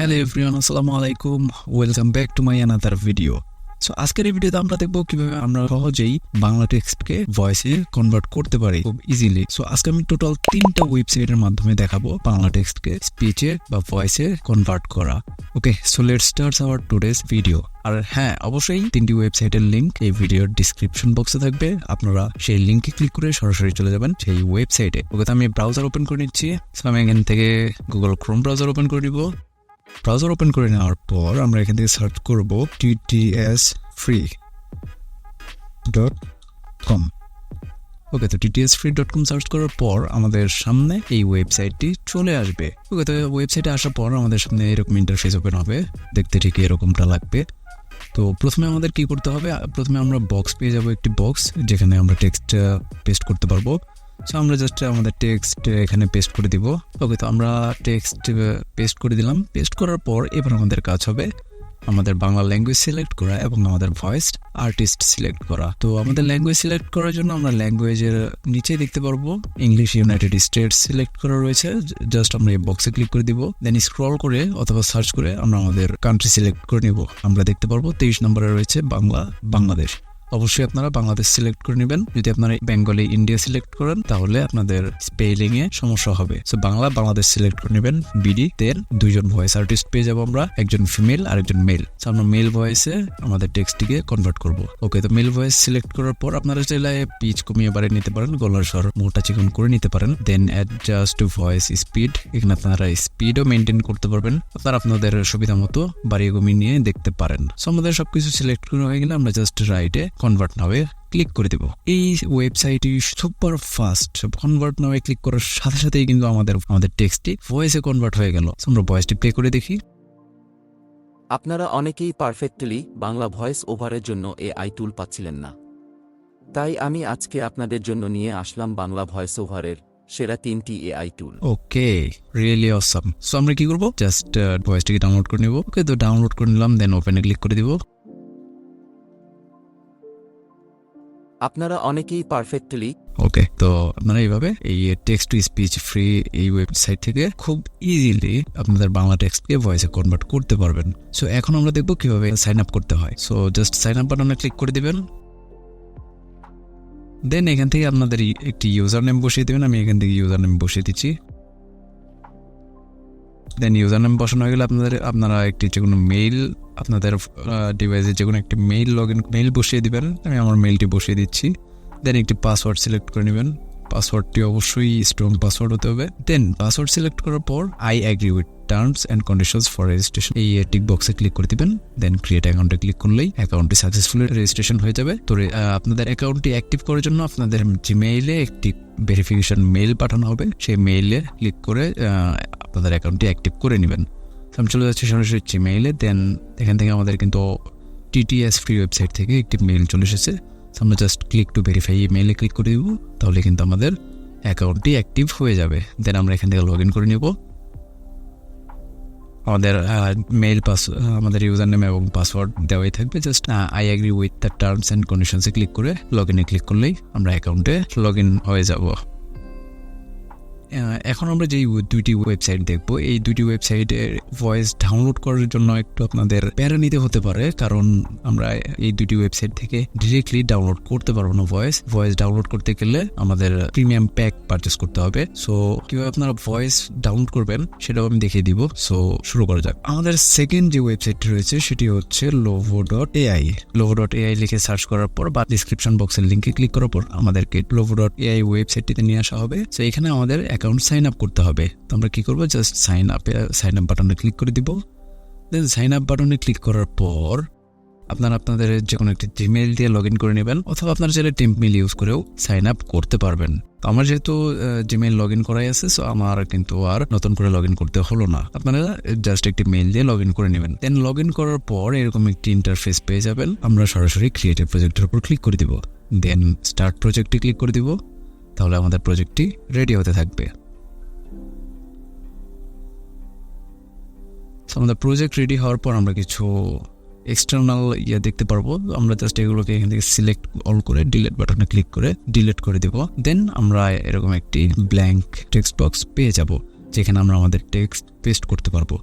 Hello everyone, আসসালামু আলাইকুম। Welcome back to my another video. So আজকের এই ভিডিওতে আমরা দেখবো কিভাবে আমরা সহজেই বাংলা টেক্সটকে ভয়েসে কনভার্ট করতে পারি খুব ইজিলি। সো আজকে আমি টোটাল 3টা ওয়েবসাইটের মাধ্যমে দেখাবো বাংলা টেক্সটকে স্পিচে বা ভয়েসে কনভার্ট করা। Okay, so let's start our today's video. আর হ্যাঁ, অবশ্যই 3টি ওয়েবসাইটের লিঙ্ক এই ভিডিওর ডিসক্রিপশন বক্সে থাকবে। আপনারা সেই লিঙ্কে ক্লিক করে সরাসরি চলে যাবেন সেই ওয়েবসাইটে। ওকে, তো আমি ব্রাউজার ওপেন করে নিচ্ছি। সো আমি এখান থেকে গুগল ক্রোম ব্রাউজার ওপেন করে দিব। ব্রাউজার ওপেন করে নেওয়ার পর আমরা এখান থেকে সার্চ করব ttsfree.com। ওকে, তো ttsfree.com সার্চ করার পর আমাদের সামনে এই ওয়েবসাইটটি চলে আসবে। ওকে, তো ওয়েবসাইটে আসার পর আমাদের সামনে এরকম ইন্টারফেস ওপেন হবে, দেখতে ঠিক এরকমটা লাগবে। তো প্রথমে আমাদের কি করতে হবে, প্রথমে আমরা বক্স পেয়ে যাব, একটি বক্স যেখানে আমরা টেক্সট পেস্ট করতে পারবো। সো আমরা জাস্ট আমাদের টেক্সট এখানে পেস্ট করে দিব। ওকে, তো আমরা টেক্সট পেস্ট করে দিলাম। পেস্ট করার পর এবার আমাদের কাজ হবে আমাদের বাংলা ল্যাঙ্গুয়েজ সিলেক্ট করা এবং আমাদের ভয়েস আর্টিস্ট সিলেক্ট করা। তো আমাদের ল্যাঙ্গুয়েজ সিলেক্ট করার জন্য আমরা ল্যাঙ্গুয়েজের নিচে দেখতে পারবো ইংলিশ ইউনাইটেড স্টেটস সিলেক্ট করা রয়েছে। জাস্ট আমরা এই বক্সে ক্লিক করে দিব, দেন স্ক্রল করে অথবা সার্চ করে আমরা আমাদের কান্ট্রি সিলেক্ট করে নিব। আমরা দেখতে পারবো 23 নম্বরে রয়েছে বাংলাদেশ। অবশ্যই আপনারা বাংলাদেশ সিলেক্ট করে নেবেন। যদি আপনারা বেঙ্গলি ইন্ডিয়া সিলেক্ট করেন তাহলে আপনাদের স্পেলিং এ সমস্যা হবে। সো বাংলাদেশ সিলেক্ট করে নেবেন। বিডি তের 2জন ভয়েস আর্টিস্ট পেয়ে যাবো আমরা, একজন ফিমেল আর একজন মেল। সো আমরা মেল ভয়েসে আমাদের টেক্সটটিকে কনভার্ট করব। ওকে, তো মেল ভয়েস সিলেক্ট করার পর আপনারা চাইলে পিচ কমিয়ে বাড়িয়ে নিতে পারেন, গলার স্বর মোটা চিকন করে নিতে পারেন। দেন অ্যাডজাস্ট টু ভয়েস স্পিড, এখানে আপনারা স্পিডও মেনটেন করতে পারবেন। আপনারা আপনাদের সুবিধা মতো বাড়িয়ে কমিয়ে নিয়ে দেখতে পারেন। সো আমাদের সবকিছু সিলেক্ট করে হয়ে গেলে আমরা জাস্ট রাইটে কনভার্ট নাওয়ে ক্লিক করে দেব। এই ওয়েবসাইটটি সুপার ফাস্ট। কনভার্ট নাওয়ে ক্লিক করার সাথে সাথেই কিন্তু আমাদের টেক্সটটি ভয়েসে কনভার্ট হয়ে গেল। আমরা ভয়েসটি প্লে করে দেখি। আপনারা অনেকেই পারফেক্টলি বাংলা ভয়েস ওভারের জন্য এআই টুল পাচ্ছিলেন না, তাই আমি আজকে আপনাদের জন্য নিয়ে আসলাম বাংলা ভয়েস ওভারের সেরা 3টি এআই টুল। ওকে, রিয়েলি অসাম। সো আমরা কি করবো, জাস্ট ভয়েসটিকে ডাউনলোড করে নিব। ওকে, তো ডাউনলোড করে নিলাম, দেন ওপেনে ক্লিক করে দিব। আপনারা অনেকেই পারফেক্টলি ওকে, তো আপনারা এইভাবে এই টেক্সট টু স্পিচ ফ্রি এই ওয়েবসাইট থেকে খুব ইজিলি আপনাদের বাংলা টেক্সটকে ভয়েসে কনভার্ট করতে পারবেন। সো এখন আমরা দেখবো কিভাবে সাইন আপ করতে হয়। সো জাস্ট সাইন আপ বাটনে ক্লিক করে দিবেন। দেন এখান থেকে আপনাদের একটি ইউজার নেম বসিয়ে দেবেন। আমি এখান থেকে ইউজার নেম বসিয়ে দিচ্ছি। দেন ইউজার নেম বসানো হয়ে গেলে আপনারা একটি যে কোনো মেইল, আপনাদের ডিভাইসে যে কোনো একটি মেইল বসিয়ে দিবেন। আমি আমার মেইলটি বসিয়ে দিচ্ছি। দেন একটি পাসওয়ার্ড সিলেক্ট করে নেবেন। পাসওয়ার্ডটি অবশ্যই স্ট্রং পাসওয়ার্ড হতে হবে। দেন পাসওয়ার্ড সিলেক্ট করার পর I agree with terms and conditions for registration এই টিক বক্সে ক্লিক করে দিবেন। দেন ক্রিয়েট অ্যাকাউন্টে ক্লিক করলেই অ্যাকাউন্টটি সাকসেসফুলি রেজিস্ট্রেশন হয়ে যাবে। তো আপনাদের অ্যাকাউন্টটি অ্যাক্টিভ করার জন্য আপনাদের জিমেইলে একটি ভেরিফিকেশন মেইল পাঠানো হবে। সেই মেইলে ক্লিক করে আপনাদের অ্যাকাউন্টটি অ্যাক্টিভ করে নেবেন। আমি চলে যাচ্ছি সরাসরি জিমেইলে। দেন এখান থেকে আমাদের কিন্তু টিটিএস ফ্রি ওয়েবসাইট থেকে একটি মেইল চলে এসেছে। আমরা জাস্ট ক্লিক টু ভেরিফাই এই মেইলে ক্লিক করে দিব, তাহলে কিন্তু আমাদের অ্যাকাউন্টটি অ্যাক্টিভ হয়ে যাবে। দেন আমরা এখান থেকে লগ ইন করে নেব। আমাদের মেইল আমাদের ইউজার নেম এবং পাসওয়ার্ড দেওয়াই থাকবে। Just I agree with the terms and কন্ডিশনসে ক্লিক করে লগ ইনে ক্লিক করলেই আমরা অ্যাকাউন্টে লগ ইন হয়ে যাব। এখন আমরা যেই 2টি ওয়েবসাইট দেখবো, এই 2টি ওয়েবসাইটের ভয়েস ডাউনলোড করার জন্য একটু আপনাদের প্যারা নিতে হতে পারে, কারণ আমরা এই 2টি ওয়েবসাইট থেকে ডিরেক্টলি ডাউনলোড করতে পারবো না। ভয়েস ডাউনলোড করতে গেলে আমাদের প্রিমিয়াম প্যাক পারচেস করতে হবে। সো কিভাবে আপনারা ভয়েস ডাউনলোড করবেন সেটাও আমি দেখিয়ে দিব। সো শুরু করা যাক। আমাদের সেকেন্ড যে ওয়েবসাইটটি রয়েছে সেটি হচ্ছে lovo.ai। lovo.ai লিখে সার্চ করার পর বা ডিসক্রিপশন বক্সের লিঙ্কে ক্লিক করার পর আমাদেরকে lovo.ai ওয়েবসাইটটিতে নিয়ে আসা হবে। সো এখানে আমাদের অ্যাকাউন্ট সাইন আপ করতে হবে। তো আমরা কি করবো, জাস্ট সাইন আপ বাটনে ক্লিক করে দিব। দেন সাইন আপ বাটনে ক্লিক করার পর আপনারা আপনাদের যে কোনো একটি জিমেইল দিয়ে লগ ইন করে নেবেন, অথবা আপনারা চাইলে টেম্পমেইল ইউজ করেও সাইন আপ করতে পারবেন। তো আমার যেহেতু জিমেইল লগ ইন করাই আছে, সো আমার কিন্তু আর নতুন করে লগ ইন করতে হলো না। আপনারা জাস্ট একটি মেইল দিয়ে লগ ইন করে নেবেন। দেন লগ ইন করার পর এরকম একটি ইন্টারফেস পেয়ে যাবেন। আমরা সরাসরি ক্রিয়েটিভ প্রজেক্টের উপর ক্লিক করে দিব। দেন স্টার্ট প্রজেক্টে ক্লিক করে দিব, তাহলে আমাদের প্রজেক্টটি রেডি হতে থাকবে। আমাদের প্রজেক্ট রেডি হওয়ার পর আমরা কিছু এক্সটার্নাল দেখতে পারবো। আমরা জাস্ট এগুলোকে এখান থেকে সিলেক্ট অল করে ডিলিট বাটনে ক্লিক করে ডিলিট করে দেব। দেন আমরা এরকম একটি ব্ল্যাঙ্ক টেক্সট বক্স পেয়ে যাব, যেখানে আমরা আমাদের টেক্সট পেস্ট করতে পারবো।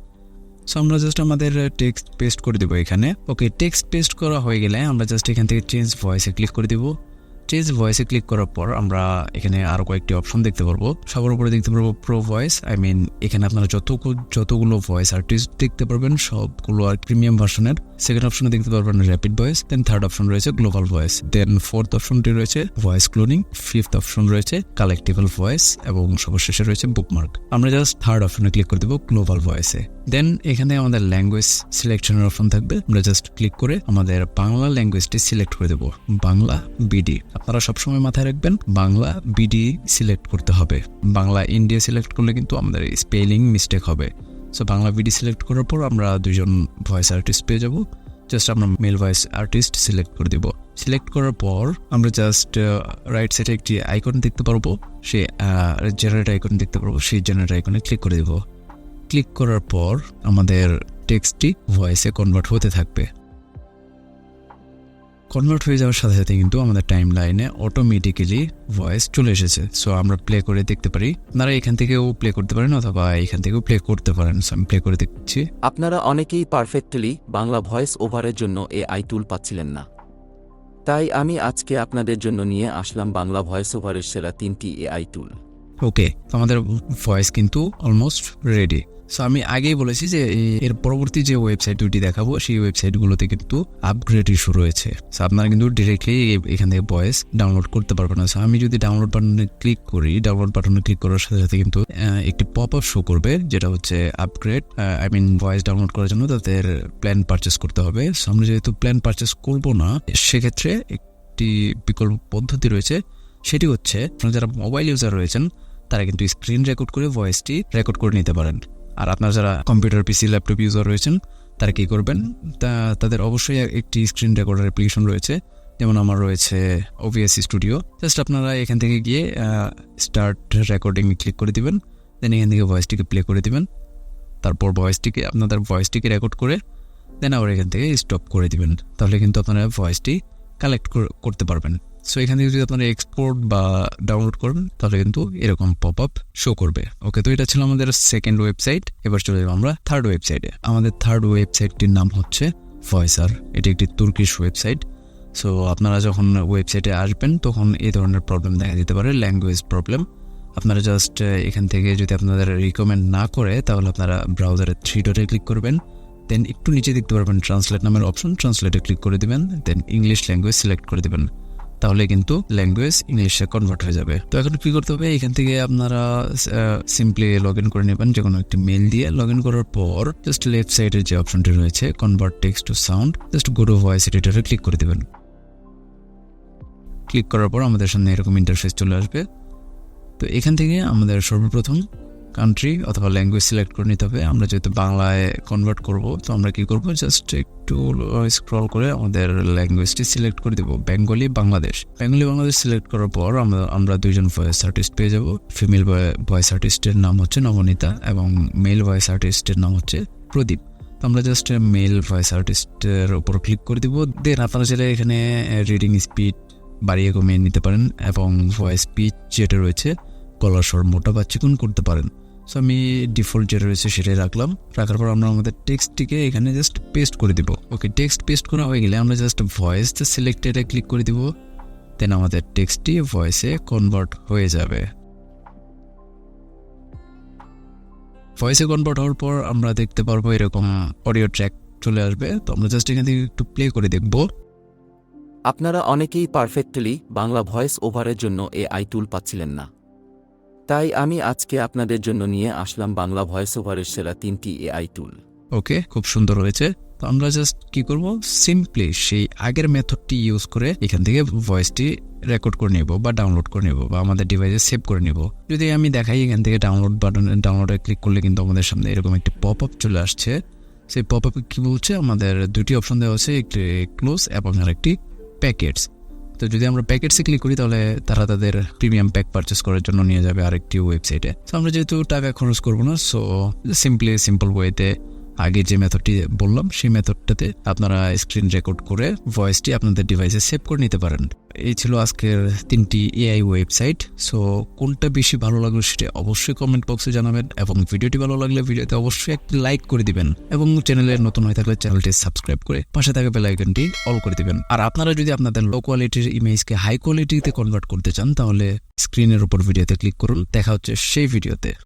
সো আমরা জাস্ট আমাদের টেক্সট পেস্ট করে দেবো এখানে। ওকে, টেক্সট পেস্ট করা হয়ে গেলে আমরা জাস্ট এখান থেকে চেঞ্জ ভয়েসে ক্লিক করে দিব। চেঞ্জ ভয়েসে ক্লিক করার পর আমরা এখানে আরও কয়েকটি অপশন দেখতে পারবো। সবার উপরে দেখতে পারবো প্রো ভয়েস, এখানে আপনারা যতগুলো ভয়েস আর্টিস্ট দেখতে পারবেন সবগুলো আর প্রিমিয়াম ভার্সনের। সেকেন্ড অপশনে দেখতে পারবেন র্যাপিড ভয়েস, দেন থার্ড অপশন রয়েছে গ্লোবাল ভয়েস, দেন ফোর্থ অপশনটি রয়েছে ভয়েস ক্লোনিং, ফিফথ অপশন রয়েছে কালেক্টিবল ভয়েস এবং সর্বশেষে রয়েছে বুকমার্ক। আমরা জাস্ট থার্ড অপশনে ক্লিক করে দেবো গ্লোবাল ভয়েসে। দেন এখানে আমাদের ল্যাঙ্গুয়েজ সিলেকশনের অপশন থাকবে, আমরা জাস্ট ক্লিক করে আমাদের বাংলা ল্যাঙ্গুয়েজটি সিলেক্ট করে দেবো, বাংলা বিডি। আপনারা সবসময় মাথায় রাখবেন বাংলা বিডি সিলেক্ট করতে হবে। বাংলা ইন্ডিয়া সিলেক্ট করলে কিন্তু আমাদের স্পেলিং মিস্টেক হবে। সো বাংলা বিডি সিলেক্ট করার পর আমরা দুজন ভয়েস আর্টিস্ট পেয়ে যাব। জাস্ট আমরা মেল ভয়েস আর্টিস্ট সিলেক্ট করে দিব। সিলেক্ট করার পর আমরা জাস্ট রাইট সাইডে একটি আইকন দেখতে পারবো, সেই জেনারেট আইকন দেখতে পারবো, সেই জেনারেট আইকনে ক্লিক করে দেব। ক্লিক করার পর আমাদের টেক্সটটি ভয়েসে কনভার্ট হতে থাকবে। কনভার্ট হয়ে যাওয়ার সাথে সাথে কিন্তু আমাদের টাইম লাইনে অটোমেটিক্যালি ভয়েস চলে এসেছে। সো আমরা প্লে করে দেখতে পারি। আপনারা এখান থেকেও প্লে করতে পারেন অথবা এখান থেকেও প্লে করতে পারেন। সো আমি প্লে করে দেখছি। আপনারা অনেকেই পারফেক্টলি বাংলা ভয়েস ওভারের জন্য এআই টুল পাচ্ছিলেন না, তাই আমি আজকে আপনাদের জন্য নিয়ে আসলাম বাংলা ভয়েস ওভারের সেরা 3টি এআই টুল। ওকে, তো আমাদের ভয়েস কিন্তু অলমোস্ট রেডি। সো আমি আগেই বলেছি যে এর পরবর্তী যে ওয়েবসাইট দুটি দেখাবো সেই ওয়েবসাইটগুলোতে কিন্তু আপগ্রেড ইস্যু রয়েছে। সো আপনারা কিন্তু ডিরেক্টলি এখান থেকে ভয়েস ডাউনলোড করতে পারবেন না। সো আমি যদি ডাউনলোড বাটনে ক্লিক করি, ডাউনলোড বাটনে ক্লিক করার সাথে সাথে কিন্তু একটি পপ আপ শো করবে, যেটা হচ্ছে আপগ্রেড ভয়েস ডাউনলোড করার জন্য তাদের প্ল্যান পারচেস করতে হবে। সো আমরা যেহেতু প্ল্যান পারচেস করবো না, সেক্ষেত্রে একটি বিকল্প পদ্ধতি রয়েছে, সেটি হচ্ছে আপনারা যারা মোবাইল ইউজার রয়েছেন তারা কিন্তু স্ক্রিন রেকর্ড করে ভয়েসটি রেকর্ড করে নিতে পারেন। আর আপনারা যারা কম্পিউটার, পিসি, ল্যাপটপ ইউজার রয়েছেন তারা কী করবেন, তাদের অবশ্যই একটি স্ক্রিন রেকর্ডার অ্যাপ্লিকেশন রয়েছে, যেমন আমার রয়েছে OBS স্টুডিও। জাস্ট আপনারা এখান থেকে গিয়ে স্টার্ট রেকর্ডিং ক্লিক করে দিবেন, দেন এখান থেকে ভয়েসটিকে প্লে করে দিবেন। তারপর আপনাদের ভয়েসটিকে রেকর্ড করে দেন আবার এখান থেকে স্টপ করে দিবেন। তাহলে কিন্তু আপনারা ভয়েসটি কালেক্ট করতে পারবেন। সো এখান থেকে যদি আপনারা এক্সপোর্ট বা ডাউনলোড করবেন তাহলে কিন্তু এরকম পপ আপ শো করবে। ওকে, তো এটা ছিল আমাদের সেকেন্ড ওয়েবসাইট। এবার চলে যাবো আমরা থার্ড ওয়েবসাইটে। আমাদের থার্ড ওয়েবসাইটটির নাম হচ্ছে ভয়েসার। এটি একটি তুর্কিশ ওয়েবসাইট। সো আপনারা যখন ওয়েবসাইটে আসবেন তখন এই ধরনের প্রবলেম দেখা দিতে পারে, ল্যাঙ্গুয়েজ প্রবলেম। আপনারা জাস্ট এখান থেকে যদি আপনাদের রিকমেন্ড না করে তাহলে আপনারা ব্রাউজারে 3 ডটে ক্লিক করবেন, দেন একটু নিচে দেখতে পারবেন ট্রান্সলেট নামের অপশন, ট্রান্সলেটে ক্লিক করে দিবেন, দেন ইংলিশ ল্যাঙ্গুয়েজ সিলেক্ট করে দিবেন। তাহলে কিন্তু ল্যাঙ্গুয়েজ ইংলিশে কনভার্ট হয়ে যাবে। তো এখন কি করতে হবে, এখান থেকে আপনারা সিম্পলি লগ ইন করে নেবেন, যে কোনো একটি মেল দিয়ে। লগ ইন করার পর জাস্ট লেফট সাইডের যে অপশনটি রয়েছে convert text to sound, just go to voice এডিটরে ক্লিক করে দেবেন। ক্লিক করার পর আমাদের সামনে এরকম ইন্টারফেস চলে আসবে। তো এখান থেকে আমাদের সর্বপ্রথম কান্ট্রি অথবা ল্যাঙ্গুয়েজ সিলেক্ট করে নিতে হবে। আমরা যেহেতু বাংলায় কনভার্ট করব, তো আমরা কি করব, জাস্ট একটু স্ক্রল করে আমাদের ল্যাঙ্গুয়েজটি সিলেক্ট করে দেবো, Bengali Bangladesh. Bengali Bangladesh select করার পর আমরা দুইজন ভয়েস আর্টিস্ট পেয়ে যাব। ফিমেল ভয়েস আর্টিস্টের নাম হচ্ছে নবনীতা এবং মেল ভয়েস আর্টিস্টের নাম হচ্ছে প্রদীপ। তো আমরা জাস্ট মেল ভয়েস আর্টিস্টের উপর ক্লিক করে দিব। দেন আপনারা চাইলে এখানে রিডিং স্পিড বাড়িয়ে কমিয়ে নিতে পারেন এবং ভয়েস পিচ যেটা রয়েছে গলার স্বর মোটা বা চিকন করতে পারেন। সো আমি ডিফল্ট যেটা রয়েছে সেটাই রাখার পর আমরা আমাদের টেক্সটটিকে এখানে জাস্ট পেস্ট করে দিব। ওকে, টেক্সট পেস্ট করা হয়ে গেলে আমরা জাস্ট ভয়েস সিলেক্টেডে ক্লিক করে দিব, দেন আমাদের টেক্সটটি ভয়েসে কনভার্ট হয়ে যাবে। ভয়েসে কনভার্ট হওয়ার পর আমরা দেখতে পারবো এরকম অডিও ট্র্যাক চলে আসবে। তো আমরা জাস্ট এখান থেকে একটু প্লে করে দেখব। আপনারা অনেকেই পারফেক্টলি বাংলা ভয়েস ওভারের জন্য এআই টুল পাচ্ছিলেন না, তাই আমি আজকে আপনাদের জন্য নিয়ে আসলাম বাংলা ভয়েস ওভারের সেরা 3টি এআই টুল। ওকে, খুব সুন্দর হয়েছে। তো আমরা জাস্ট কি করব, সিম্পলি সেই আগের মেথডটি ইউজ করে এখান থেকে ভয়েসটি রেকর্ড করে নেব বা ডাউনলোড করে নেব বা আমাদের ডিভাইসে সেভ করে নেব। যদি আমি দেখাই এখান থেকে ডাউনলোডে ক্লিক করলে কিন্তু আমাদের সামনে এরকম একটি পপ আপ চলে আসছে। সেই পপ আপে কি বলছে, আমাদের দুটি অপশন দেওয়া আছে, একটি ক্লোজ এবং আরেকটি প্যাকেটস। তো যদি আমরা প্যাকেটসে ক্লিক করি তাহলে তারা তাদের প্রিমিয়াম প্যাক পারচেস করার জন্য নিয়ে যাবে আরেকটি ওয়েবসাইটে। তো আমরা যেহেতু টাকা খরচ করবো না, সো সিম্পল ওয়েতে আগে যে মেথডটি বললাম সেই মেথডটাতে আপনারা স্ক্রিন রেকর্ড করে ভয়েসটি আপনাদের ডিভাইসে সেভ করে নিতে পারেন। এই ছিল আজকের 3টি এআই ওয়েবসাইট। সো কোনটা বেশি ভালো লাগলো সেটা অবশ্যই কমেন্ট বক্সে জানাবেন, এবং ভিডিওটি ভালো লাগলে ভিডিওতে অবশ্যই একটি লাইক করে দিবেন, এবং চ্যানেলে নতুন হয়ে থাকলে চ্যানেলটি সাবস্ক্রাইব করে পাশে থাকা বেল আইকনটি অল করে দিবেন। আর আপনারা যদি আপনাদের লো কোয়ালিটির ইমেজকে হাই কোয়ালিটিতে কনভার্ট করতে চান তাহলে স্ক্রিনের উপর ভিডিওতে ক্লিক করুন। দেখা হচ্ছে সেই ভিডিওতে।